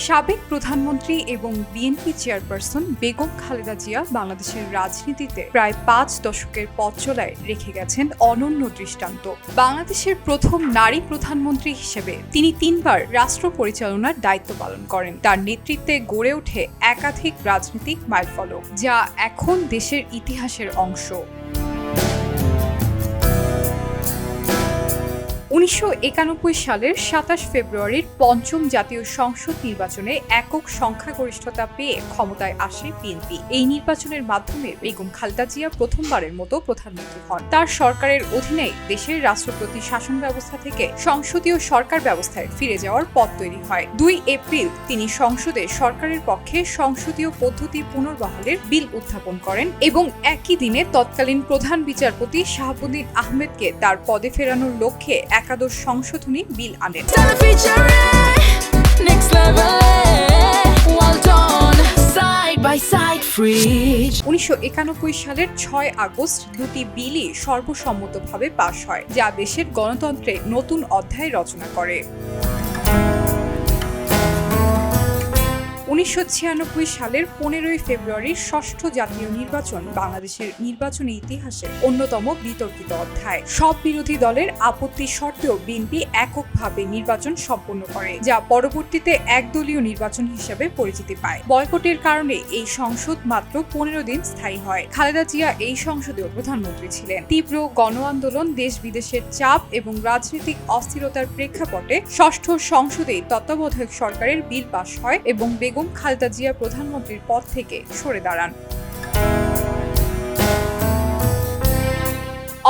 সাবেক প্রধানমন্ত্রী এবং বিএনপি চেয়ারপারসন বেগম খালেদা জিয়া বাংলাদেশের রাজনীতিতে প্রায় ৫ দশকের পথ চলায় রেখে গেছেন অনন্য দৃষ্টান্ত। বাংলাদেশের প্রথম নারী প্রধানমন্ত্রী হিসেবে তিনি ৩বার রাষ্ট্র পরিচালনার দায়িত্ব পালন করেন। তার নেতৃত্বে গড়ে ওঠে একাধিক রাজনৈতিক মাইলফলক, যা এখন দেশের ইতিহাসের অংশ। ১৯৯১ সালের ২৭ ফেব্রুয়ারির পঞ্চম জাতীয় সংসদ নির্বাচনে একক সংখ্যাগরিষ্ঠতা পেয়ে ক্ষমতায় আসে বিএনপি। এই নির্বাচনের মাধ্যমে বেগম খালেদা জিয়া প্রথমবারের মতো প্রধানমন্ত্রী হন। তার সরকারের অধীনেই দেশের রাষ্ট্রপতি শাসন ব্যবস্থা থেকে সংসদীয় সরকার ব্যবস্থায় ফিরে যাওয়ার পথ তৈরি হয়। ২ এপ্রিল তিনি সংসদে সরকারের পক্ষে সংসদীয় পদ্ধতি পুনর্বহালের বিল উত্থাপন করেন এবং একই দিনে তৎকালীন প্রধান বিচারপতি শাহাবুদ্দিন আহমেদকে তার পদে ফেরানোর লক্ষ্যে একাদশ সংশোধনী বিল আনেন। ১৯৯১ সালের ৬ আগস্ট দুটি বিলই সর্বসম্মতভাবে পাশ হয়, যা দেশের গণতন্ত্রে নতুন অধ্যায় রচনা করে। ১৯৯৬ সালের ১৫ ফেব্রুয়ারির ষষ্ঠ জাতীয় নির্বাচন বাংলাদেশের নির্বাচনী ইতিহাসে অন্যতম বিতর্কিত অধ্যায়। সব বিরোধী দলের আপত্তি সত্ত্বেও বিএনপি এককভাবে নির্বাচন সম্পন্ন করে, যা পরবর্তীতে একদলীয় নির্বাচন হিসেবে পরিচিতি পায়। বয়কটের কারণে এই সংসদ মাত্র ১৫ দিন স্থায়ী হয়। খালেদা জিয়া এই সংসদেও প্রধানমন্ত্রী ছিলেন। তীব্র গণ আন্দোলন, দেশ বিদেশের চাপ এবং রাজনৈতিক অস্থিরতার প্রেক্ষাপটে ষষ্ঠ সংসদেই তত্ত্বাবধায়ক সরকারের বিল পাশ হয় এবং বেগম খালেদা জিয়া প্রধানমন্ত্রীর পদ থেকে সরে দাঁড়ান।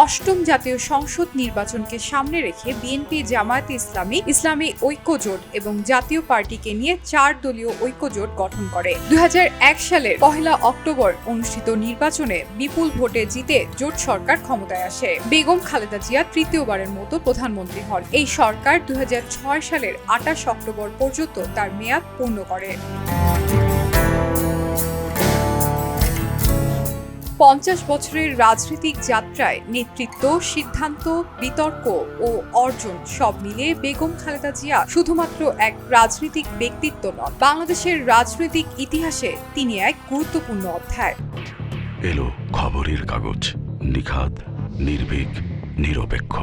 অষ্টম জাতীয় সংসদ নির্বাচনকে সামনে রেখে বিএনপি, জামায়াতে ইসলামী, ইসলামী ঐক্য জোট এবং জাতীয় পার্টিকে নিয়ে ৪ দলীয় ঐক্য জোট গঠন করে। ২০০১ সালের ১ অক্টোবর অনুষ্ঠিত নির্বাচনে বিপুল ভোটে জিতে জোট সরকার ক্ষমতায় আসে। বেগম খালেদা জিয়া তৃতীয়বারের মতো প্রধানমন্ত্রী হন। এই সরকার ২০০৬ সালের ২৮ অক্টোবর পর্যন্ত তার মেয়াদ পূর্ণ করে। ৫০ বছরের রাজনৈতিক যাত্রায় নেতৃত্ব, সিদ্ধান্ত, বিতর্ক ও অর্জন সব মিলিয়ে বেগম খালেদা জিয়া শুধুমাত্র এক রাজনৈতিক ব্যক্তিত্ব নন, বাংলাদেশের রাজনৈতিক ইতিহাসে তিনি এক গুরুত্বপূর্ণ অধ্যায়। এলো খবরের কাগজ, নিখাত, নির্ভীক, নিরপেক্ষ।